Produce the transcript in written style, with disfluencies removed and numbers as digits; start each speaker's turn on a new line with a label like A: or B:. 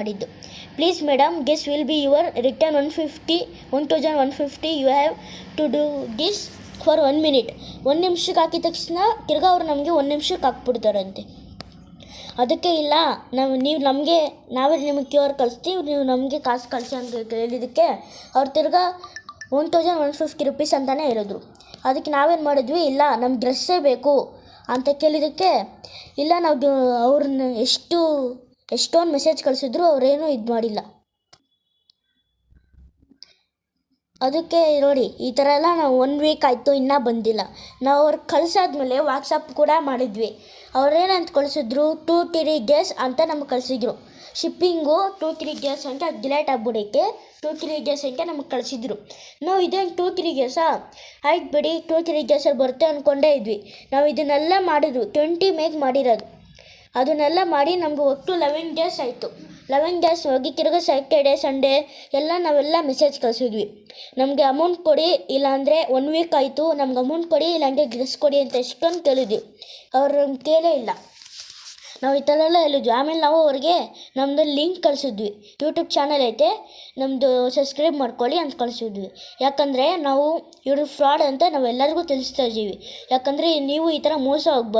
A: ಮಾಡಿದ್ದು. Please madam, guess will be your return 1150 you have to do this for 1 minute. 1 ನಿಮಿಷಕ್ಕೆ ಹಾಕಿದ ತಕ್ಷಣ ತಿರ್ಗಾ ಅವ್ರು ನಮಗೆ 1 ನಿಮಿಷಕ್ಕೆ ಹಾಕ್ಬಿಡ್ತಾರಂತೆ. ಅದಕ್ಕೆ ಇಲ್ಲ, ನಾವೇ ನಿಮಗೆ QR ಕಳಿಸ್ತೀವಿ, ನೀವು ನಮಗೆ ಕಾಸು ಕಳಿಸಿ ಅಂತ ಹೇಳಿದ್ದಕ್ಕೆ ಅವ್ರು ತಿರ್ಗಾ 1150 rupees ಅಂತಲೇ ಹೇಳಿದ್ರು. ಅದಕ್ಕೆ ನಾವೇನು ಮಾಡಿದ್ವಿ, ಇಲ್ಲ ನಮ್ಗೆ ಡ್ರೆಸ್ಸೇ ಬೇಕು ಅಂತ ಕೇಳಿದ್ದಕ್ಕೆ ಇಲ್ಲ, ನಾವು ಅವ್ರನ್ನ ಎಷ್ಟೊಂದು ಮೆಸೇಜ್ ಕಳಿಸಿದ್ರು, ಅವರೇನೂ ಇದು ಮಾಡಿಲ್ಲ. ಅದಕ್ಕೆ ನೋಡಿ, ಈ ಥರ ಎಲ್ಲ ನಾವು 1 week ಆಯಿತು, ಇನ್ನೂ ಬಂದಿಲ್ಲ. ನಾವು ಅವ್ರಿಗೆ ಕಳಿಸಾದ್ಮೇಲೆ ವಾಟ್ಸಪ್ ಕೂಡ ಮಾಡಿದ್ವಿ. ಅವ್ರೇನಂತ ಕಳಿಸಿದ್ರು, 2-3 days ಅಂತ ನಮ್ಗೆ ಕಳಿಸಿದ್ರು. ಶಿಪ್ಪಿಂಗು 2-3 days ಅಂತ ಡಿಲೇಟ್ ಆಗ್ಬಿಡೋಕ್ಕೆ 2-3 days ಅಂತ ನಮಗೆ ಕಳಿಸಿದ್ರು. ನಾವು ಇದೇನು 2-3 days ಆಯ್ತು ಬಿಡಿ, 2-3 daysಲ್ಲಿ ಬರುತ್ತೆ ಅಂದ್ಕೊಂಡೇ ಇದ್ವಿ. ನಾವು ಇದನ್ನೆಲ್ಲ ಮಾಡಿದ್ವಿ, 20 May ಮಾಡಿರೋದು. ಅದನ್ನೆಲ್ಲ ಮಾಡಿ ನಮಗೆ ಒಟ್ಟು 11 days ಆಯಿತು. 11 days ಹೋಗಿ ತಿರ್ಗಿ ಸ್ಯಾಟರ್ಡೇ ಸಂಡೇ ನಾವೆಲ್ಲ ಮೆಸೇಜ್ ಕಳಿಸಿದ್ವಿ. ನಮಗೆ ಅಮೌಂಟ್ ಕೊಡಿ, ಇಲ್ಲಾಂದರೆ 1 week ಆಯಿತು, ನಮ್ಗೆ ಅಮೌಂಟ್ ಕೊಡಿ, ಇಲ್ಲಾಂದರೆ ಡ್ರೆಸ್ ಕೊಡಿ ಅಂತ ಎಷ್ಟೊಂದು ಕೇಳಿದ್ವಿ. ಅವ್ರು ನಮ್ಗೆ ಕೇಳೇ ಇಲ್ಲ. ನಾವು ಈ ಥರ ಎಲ್ಲ ಹೇಳಿದ್ವಿ. ಆಮೇಲೆ ನಾವು ಅವ್ರಿಗೆ ನಮ್ಮದು ಲಿಂಕ್ ಕಳಿಸಿದ್ವಿ. ಯೂಟ್ಯೂಬ್ ಚಾನಲ್ ಐತೆ, ನಮ್ಮದು ಸಬ್ಸ್ಕ್ರೈಬ್ ಮಾಡ್ಕೊಳ್ಳಿ ಅಂತ ಕಳಿಸಿದ್ವಿ. ಯಾಕಂದರೆ ನಾವು ಇವರು ಫ್ರಾಡ್ ಅಂತ ನಾವೆಲ್ಲರಿಗೂ ತಿಳಿಸ್ತಾ ಇದ್ದೀವಿ. ಯಾಕಂದರೆ ನೀವು ಈ ಥರ ಮೋಸ ಹೋಗ್ಬಾರ್ದು.